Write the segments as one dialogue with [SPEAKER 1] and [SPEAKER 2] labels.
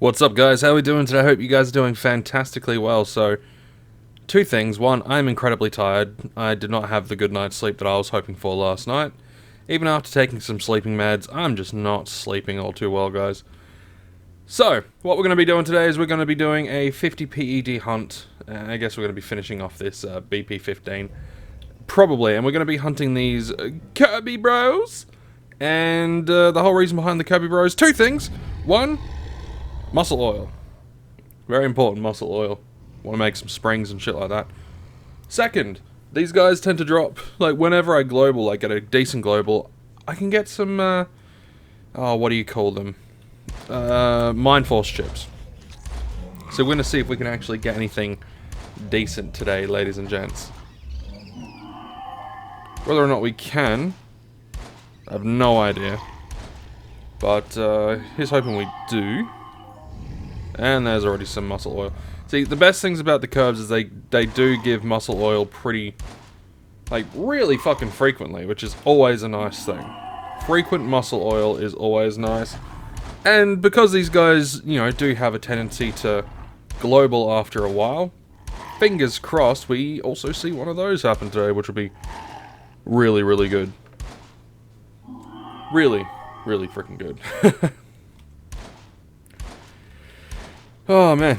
[SPEAKER 1] What's up, guys? How are we doing today? I hope you guys are doing fantastically well. So, two things. One, I'm incredibly tired. I did not have the good night's sleep that I was hoping for last night. Even after taking some sleeping meds, I'm just not sleeping all too well, guys. So, what we're going to be doing today is we're going to be doing a 50 PED hunt. I guess we're going to be finishing off this BP-15. Probably. And we're going to be hunting these Kirby bros. And the whole reason behind the Kirby bros, two things. One, muscle oil. Very important, muscle oil. Want to make some springs and shit like that. Second, these guys tend to drop, like, whenever I global, like, get a decent global, I can get some, what do you call them? Mind Force chips. So we're going to see if we can actually get anything decent today, ladies and gents. Whether or not we can, I have no idea. But, here's hoping we do. And there's already some muscle oil. See, the best things about the Kerbs is they do give muscle oil pretty, like, really fucking frequently, which is always a nice thing. Frequent muscle oil is always nice. And because these guys, you know, do have a tendency to global after a while, fingers crossed we also see one of those happen today, which will be really, really good. Really, really freaking good. Oh man,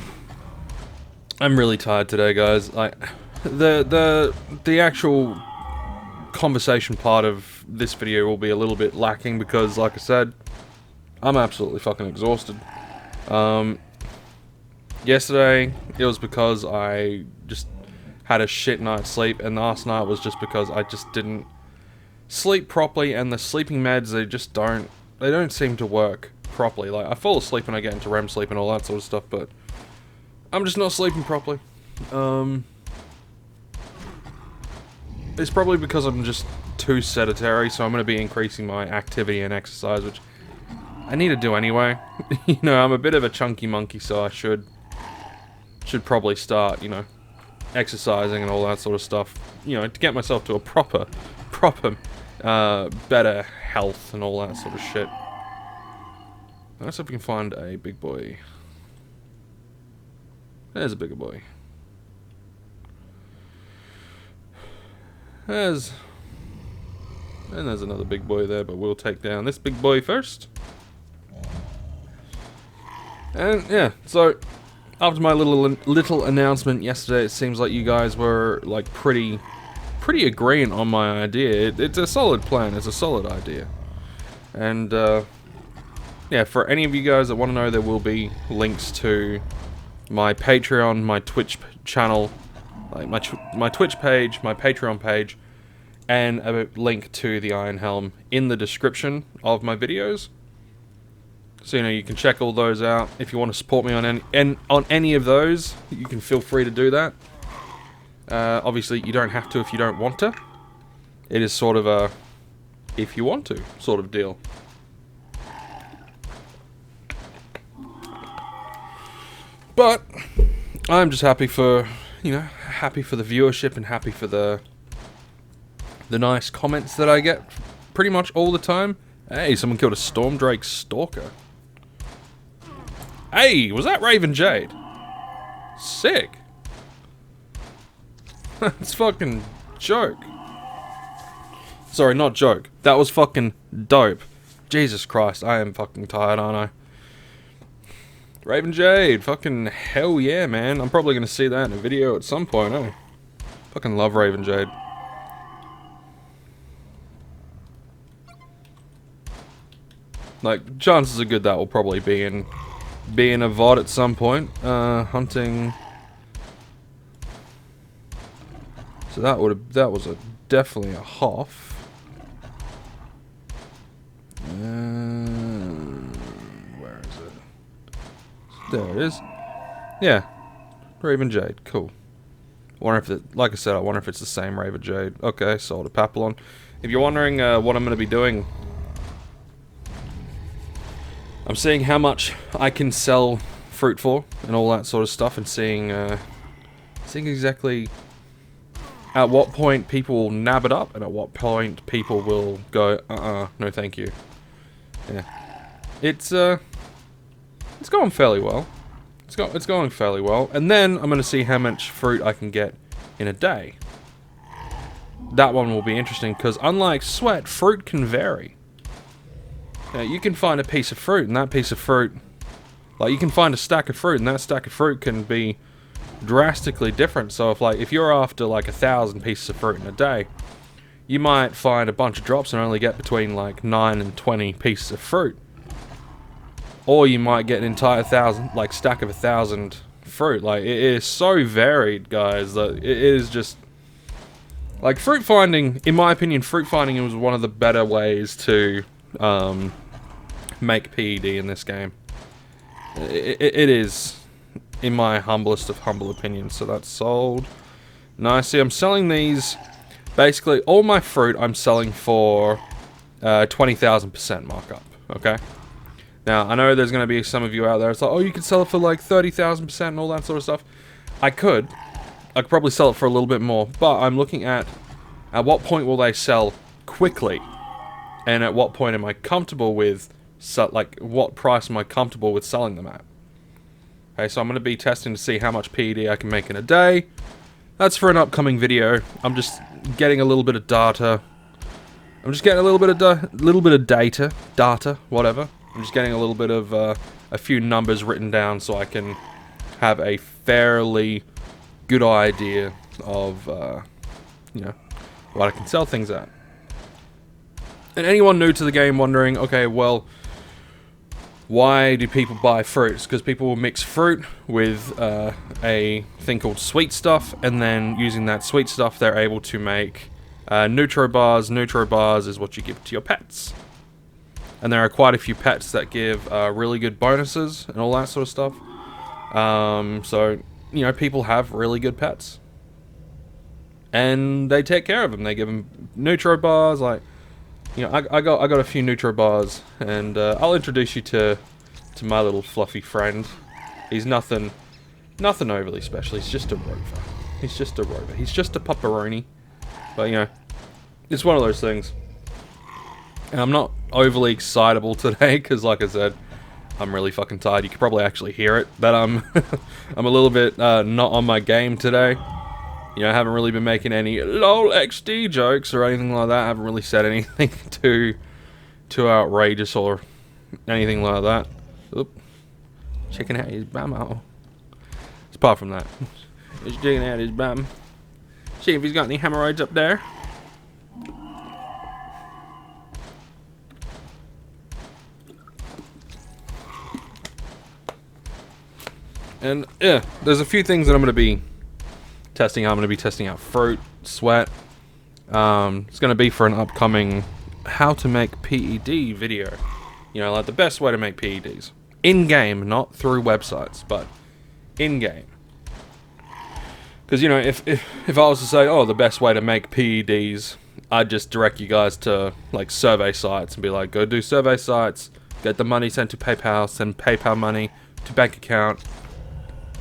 [SPEAKER 1] I'm really tired today, guys. Like, the actual conversation part of this video will be a little bit lacking because, like I said, I'm absolutely fucking exhausted. Yesterday it was because I just had a shit night's sleep, and last night was just because I just didn't sleep properly, and the sleeping meds, they don't seem to work properly. Like, I fall asleep when I get into REM sleep and all that sort of stuff, but I'm just not sleeping properly. It's probably because I'm just too sedentary, so I'm going to be increasing my activity and exercise, which I need to do anyway. You know, I'm a bit of a chunky monkey, so I should probably start, you know, exercising and all that sort of stuff, you know, to get myself to a proper, better health and all that sort of shit. Let's see if we can find a big boy. There's a bigger boy. And there's another big boy there, but we'll take down this big boy first. And yeah, so after my little announcement yesterday, it seems like you guys were like pretty agreeant on my idea. It's a solid plan. It's a solid idea. And yeah, for any of you guys that want to know, there will be links to my Patreon, my Twitch channel, like my Twitch page, my Patreon page, and a link to the Iron Helm in the description of my videos. So, you know, you can check all those out. If you want to support me on any of those, you can feel free to do that. Obviously, you don't have to if you don't want to. It is sort of a if you want to sort of deal. But I'm just happy for, you know, happy for the viewership and happy for the nice comments that I get pretty much all the time. Hey, someone killed a Stormdrake Stalker. Hey, was that Raven Jade? Sick. That's fucking joke. Sorry, not joke. That was fucking dope. Jesus Christ, I am fucking tired, aren't I? Raven Jade, fucking hell yeah, man. I'm probably gonna see that in a video at some point, eh? Fucking love Raven Jade. Like, chances are good that will probably be in a VOD at some point. Hunting. So that was definitely a Hoff. Where is it? There it is. Yeah. Raven Jade. Cool. Wonder if it, like I said, I wonder if it's the same Raven Jade. Okay, sold a Papillon. If you're wondering what I'm going to be doing, I'm seeing how much I can sell fruit for and all that sort of stuff, and seeing exactly at what point people will nab it up and at what point people will go, no thank you. Yeah. It's It's going fairly well. It's going fairly well. And then I'm going to see how much fruit I can get in a day. That one will be interesting, because unlike sweat, fruit can vary. You can find a piece of fruit, and that piece of fruit... Like, you can find a stack of fruit, and that stack of fruit can be drastically different. So if you're after, like, 1,000 pieces of fruit in a day, you might find a bunch of drops and only get between, like, 9 and 20 pieces of fruit. Or you might get an entire stack of 1,000 fruit. Like, it is so varied, guys, that it is just... Like, fruit finding, in my opinion, fruit finding was one of the better ways to make PED in this game. It is, in my humblest of humble opinions. So that's sold. Nice. See, I'm selling these, basically, all my fruit I'm selling for 20,000% markup, okay? Now, I know there's going to be some of you out there, it's like, oh, you could sell it for like 30,000% and all that sort of stuff. I could probably sell it for a little bit more, but I'm looking at what point will they sell quickly, and at what point am I comfortable with, like, what price am I comfortable with selling them at? Okay, so I'm going to be testing to see how much PED I can make in a day. That's for an upcoming video. I'm just getting a little bit of data. I'm just getting a little bit of data, whatever. I'm just getting a little bit of a few numbers written down so I can have a fairly good idea of, you know, what I can sell things at. And anyone new to the game wondering, okay, well, why do people buy fruits? Because people will mix fruit with a thing called sweet stuff, and then using that sweet stuff, they're able to make Nutro Bars. Nutro Bars is what you give to your pets. And there are quite a few pets that give really good bonuses and all that sort of stuff. So, you know, people have really good pets. And they take care of them. They give them Nutro Bars, like, you know, I got a few Nutro Bars, and I'll introduce you to my little fluffy friend. He's nothing overly special. He's just a rover. He's just a rover. He's just a pepperoni. But, you know, it's one of those things. And I'm not overly excitable today, because, like I said, I'm really fucking tired. You can probably actually hear it, that I'm I'm a little bit not on my game today. You know, I haven't really been making any LOL XD jokes or anything like that. I haven't really said anything too outrageous or anything like that. Oop. Checking out his bum out. Apart from that, just digging out his bum. See if he's got any hemorrhoids up there. And yeah, there's a few things that I'm going to be testing out. I'm going to be testing out fruit, sweat. It's going to be for an upcoming how to make PED video. You know, like the best way to make PEDs. In-game, not through websites, but in-game. Because, you know, if I was to say, oh, the best way to make PEDs, I'd just direct you guys to, like, survey sites and be like, go do survey sites, get the money sent to PayPal, send PayPal money to bank account,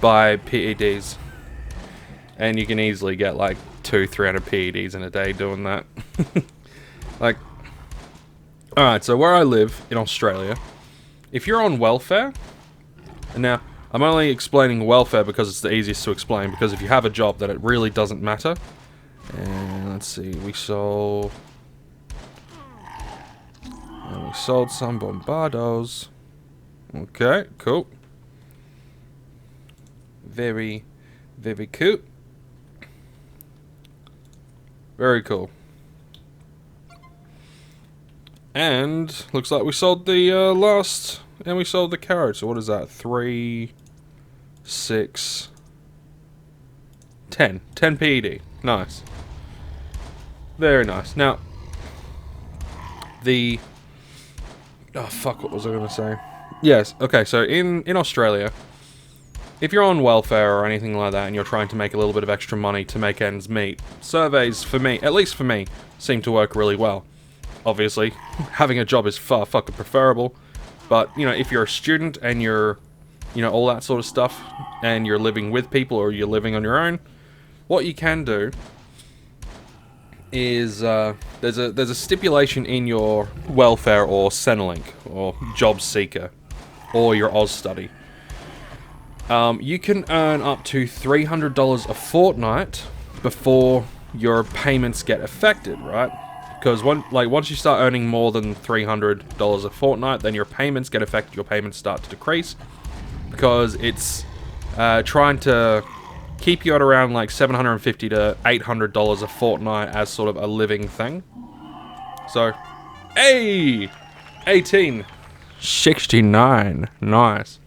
[SPEAKER 1] buy PEDs. And you can easily get like 200-300 PEDs in a day doing that. Like, alright, so where I live in Australia, if you're on welfare, and now I'm only explaining welfare because it's the easiest to explain, because if you have a job, then it really doesn't matter. And let's see, we sold some Bombardos. Okay, cool. Very, very cool. Very cool. And looks like we sold the last, and we sold the carrot. So what is that? 3, 6, 10. 10 PED. Nice. Very nice. Now, the... Oh, fuck, what was I going to say? Yes, okay, so in Australia, if you're on welfare or anything like that and you're trying to make a little bit of extra money to make ends meet, surveys, for me, at least for me, seem to work really well. Obviously, having a job is far fucking preferable, but, you know, if you're a student and you're, you know, all that sort of stuff, and you're living with people or you're living on your own, what you can do is, there's a stipulation in your welfare or Centrelink, or job seeker, or your Oz study. You can earn up to $300 a fortnight before your payments get affected, right? Because once you start earning more than $300 a fortnight, then your payments get affected. Your payments start to decrease because it's trying to keep you at around like $750 to $800 a fortnight as sort of a living thing. So, hey, 1869, nice.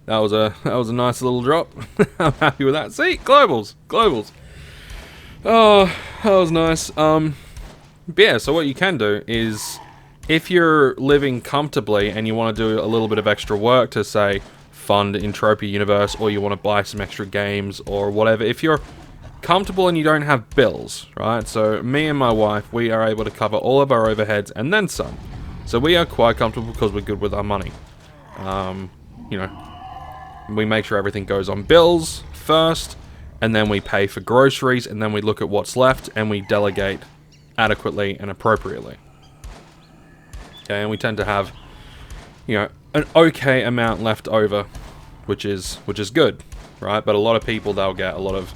[SPEAKER 1] That was a nice little drop. I'm happy with that. See, globals. Oh, that was nice. But yeah, so what you can do is, if you're living comfortably and you want to do a little bit of extra work to, say, fund Entropia Universe, or you want to buy some extra games or whatever, if you're comfortable and you don't have bills, right? So me and my wife, we are able to cover all of our overheads and then some. So we are quite comfortable because we're good with our money. You know, we make sure everything goes on bills first, and then we pay for groceries, and then we look at what's left, and we delegate adequately and appropriately. Okay, and we tend to have, you know, an okay amount left over, which is good, right? But a lot of people, they'll get a lot of,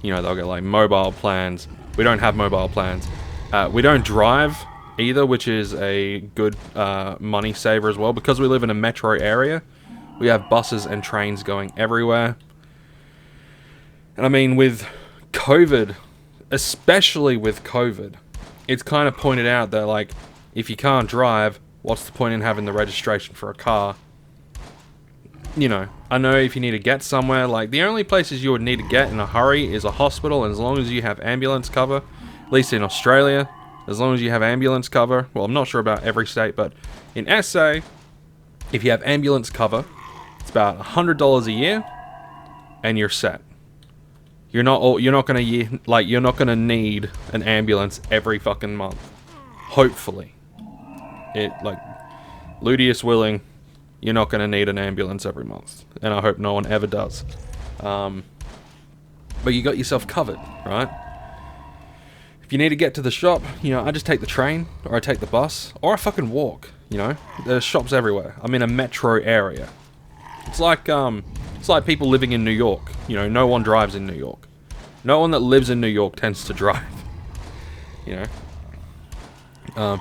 [SPEAKER 1] you know, they'll get like mobile plans. We don't have mobile plans. We don't drive either, which is a good money saver as well, because we live in a metro area. We have buses and trains going everywhere. And I mean, with COVID, especially with COVID, it's kind of pointed out that, like, if you can't drive, what's the point in having the registration for a car? You know, I know if you need to get somewhere, like, the only places you would need to get in a hurry is a hospital, and as long as you have ambulance cover, at least in Australia, as long as you have ambulance cover, well, I'm not sure about every state, but in SA, if you have ambulance cover, it's about $100 a year, and you're set. You're not gonna need an ambulance every fucking month. Hopefully, Ludius willing, you're not gonna need an ambulance every month, and I hope no one ever does. But you got yourself covered, right? If you need to get to the shop, you know, I just take the train, or I take the bus, or I fucking walk. You know, there's shops everywhere. I'm in a metro area. It's like people living in New York. You know, no one drives in New York. No one that lives in New York tends to drive. You know.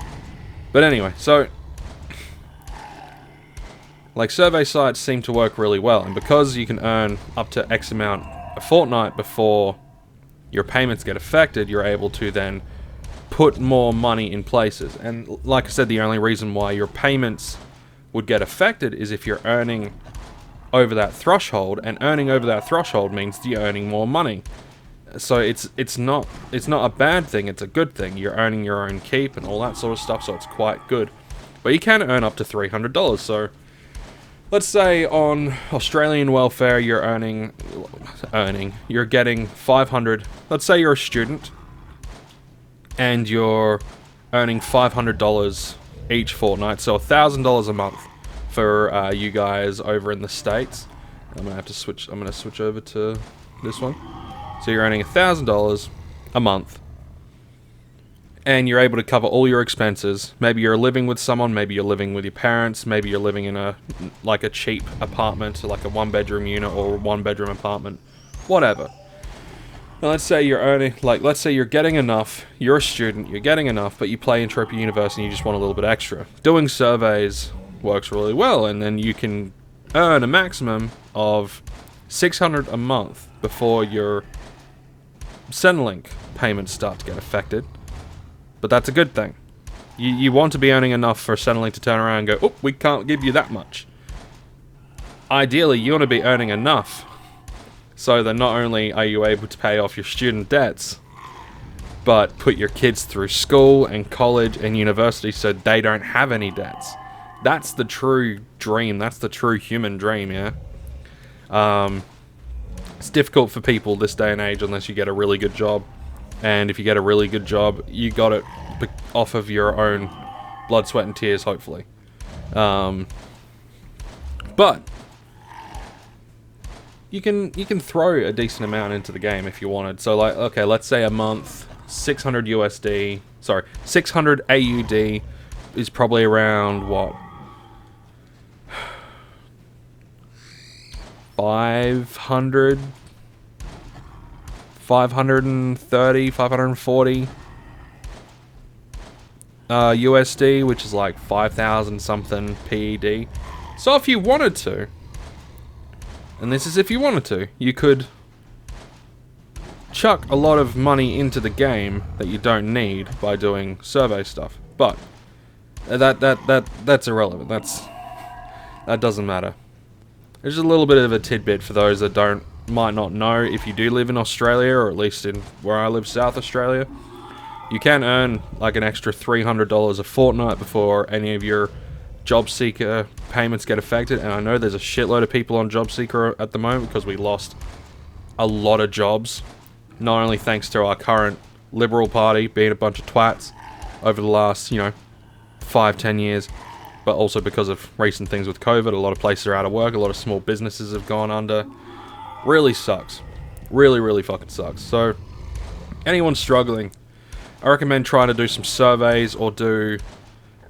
[SPEAKER 1] But anyway, so, like, survey sites seem to work really well, and because you can earn up to X amount a fortnight before your payments get affected, you're able to then put more money in places. And like I said, the only reason why your payments would get affected is if you're earning over that threshold, and earning over that threshold means you're earning more money. So it's not a bad thing, it's a good thing. You're earning your own keep and all that sort of stuff, so it's quite good. But you can earn up to $300. So let's say on Australian welfare you're you're getting $500. Let's say you're a student and you're earning $500 each fortnight, so $1,000 a month for you guys over in the States. I'm gonna switch over to this one. So you're earning $1,000 a month, and you're able to cover all your expenses. Maybe you're living with someone, maybe you're living with your parents, maybe you're living in a cheap apartment, like a 1-bedroom unit or a 1-bedroom apartment, whatever. Now let's say you're earning, let's say you're getting enough, you're a student, you're getting enough, but you play Entropia Universe and you just want a little bit extra. Doing surveys works really well, and then you can earn a maximum of $600 a month before your Centrelink payments start to get affected. But that's a good thing. You want to be earning enough for Centrelink to turn around and go, oh, we can't give you that much. Ideally, you want to be earning enough so that not only are you able to pay off your student debts, but put your kids through school and college and university so they don't have any debts. That's the true dream. That's the true human dream, yeah? It's difficult for people this day and age unless you get a really good job. And if you get a really good job, you got it off of your own blood, sweat, and tears, hopefully. But you can throw a decent amount into the game if you wanted. So, like, okay, let's say a month, 600 AUD is probably around, what, 500, 530, 540 USD, which is like 5,000 something PED. So if you wanted to, and this is if you wanted to, you could chuck a lot of money into the game that you don't need by doing survey stuff. But that's irrelevant. That doesn't matter. There's a little bit of a tidbit for those that might not know. If you do live in Australia, or at least in where I live, South Australia, you can earn like an extra $300 a fortnight before any of your job seeker payments get affected. And I know there's a shitload of people on job seeker at the moment because we lost a lot of jobs, not only thanks to our current Liberal Party being a bunch of twats over the last, 5-10 years, but also because of recent things with COVID. A lot of places are out of work, a lot of small businesses have gone under. Really sucks. Really, really fucking sucks. So, anyone struggling, I recommend trying to do some surveys or do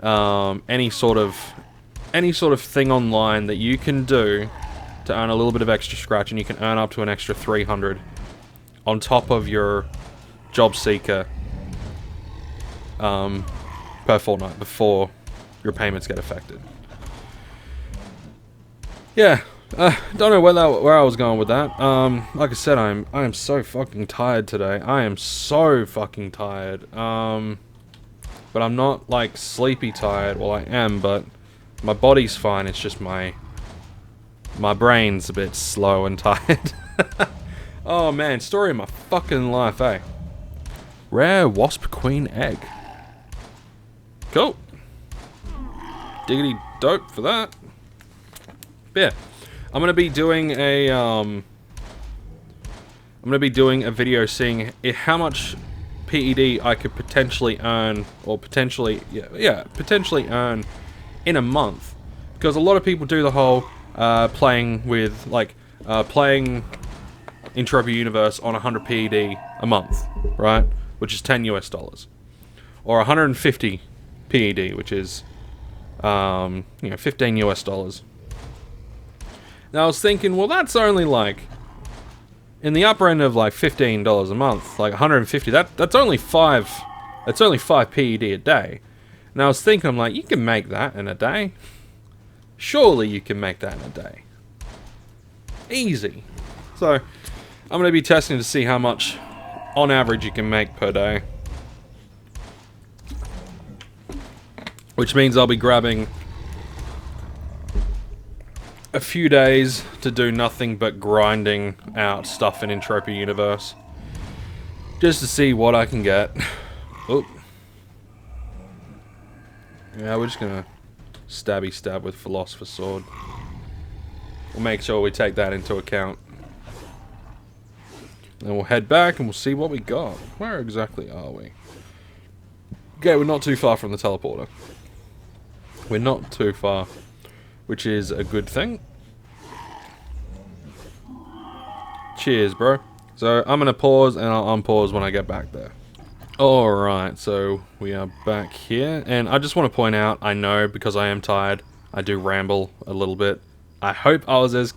[SPEAKER 1] any sort of thing online that you can do to earn a little bit of extra scratch, and you can earn up to an extra 300 on top of your job seeker per fortnight before your payments get affected. Yeah, don't know where I was going with that. Like I said, I am so fucking tired today. I am so fucking tired. But I'm not like sleepy tired. Well, I am, but my body's fine. It's just my brain's a bit slow and tired. Oh man, story of my fucking life, eh? Rare wasp queen egg. Cool. Diggity dope for that. Yeah, I'm gonna be doing a video seeing how much PED I could potentially earn, or potentially earn in a month, because a lot of people do the whole playing Entropia Universe on 100 PED a month, right? Which is $10 US, or 150 PED, which is $15 US. Now I was thinking, well, that's only like in the upper end of like $15 a month, like 150. That's only 5 PED a day. And I was thinking, I'm like, you can make that in a day. Surely you can make that in a day. Easy. So I'm going to be testing to see how much on average you can make per day. Which means I'll be grabbing a few days to do nothing but grinding out stuff in Entropia Universe. Just to see what I can get. Oop. Yeah, we're just gonna stabby stab with Philosopher's Sword. We'll make sure we take that into account. Then we'll head back and we'll see what we got. Where exactly are we? Okay, we're not too far from the teleporter. We're not too far, which is a good thing. Cheers, bro. So I'm gonna pause and I'll unpause when I get back there. Alright, so we are back here, and I just want to point out, I know because I am tired, I do ramble a little bit. I hope I was as,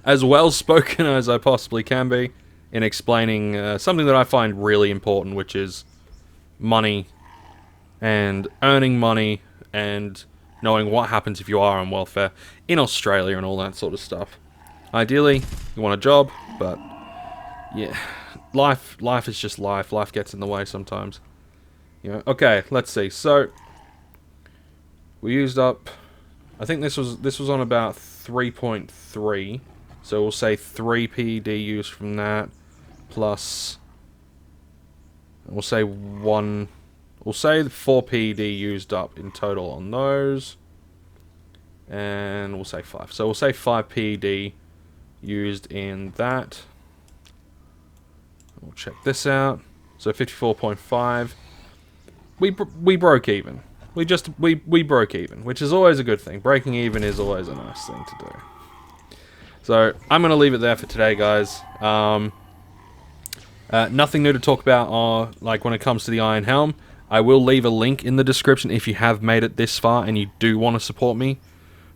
[SPEAKER 1] as well spoken as I possibly can be in explaining something that I find really important, which is money and earning money and knowing what happens if you are on welfare in Australia and all that sort of stuff. Ideally, you want a job, but yeah, life is just life. Life gets in the way sometimes. Okay, let's see. So we used up, I think this was on about 3.3. So we'll say 3 PED used from that, plus we'll say 4 PED used up in total on those, and we'll say 5. So we'll say 5 PED used in that. We'll check this out. So 54.5. We broke even. We broke even, which is always a good thing. Breaking even is always a nice thing to do. So I'm gonna leave it there for today, guys. Nothing new to talk about, like when it comes to the Iron Helm. I will leave a link in the description if you have made it this far and you do want to support me.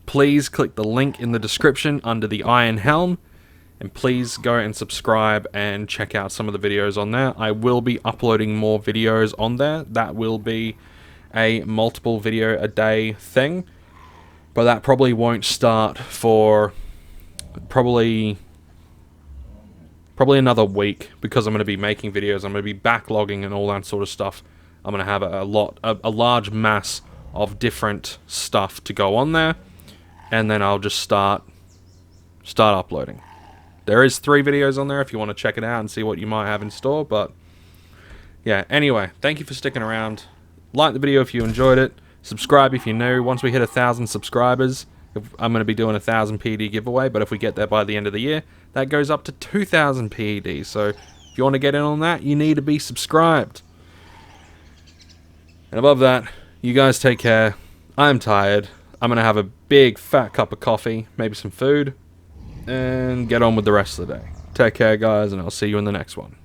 [SPEAKER 1] Please click the link in the description under the Iron Helm, and please go and subscribe and check out some of the videos on there. I will be uploading more videos on there. That will be a multiple video a day thing, but that probably won't start for probably another week, because I'm going to be making videos. I'm going to be backlogging and all that sort of stuff. I'm going to have a large mass of different stuff to go on there, and then I'll just start uploading. There is 3 videos on there if you want to check it out and see what you might have in store. But yeah, anyway, thank you for sticking around. Like the video if you enjoyed it. Subscribe if you're new. Once we hit 1,000 subscribers, I'm going to be doing a 1,000 PED giveaway, but if we get there by the end of the year, that goes up to 2,000 PED. So if you want to get in on that, you need to be subscribed. And above that, you guys take care. I'm tired. I'm going to have a big fat cup of coffee, maybe some food, and get on with the rest of the day. Take care, guys, and I'll see you in the next one.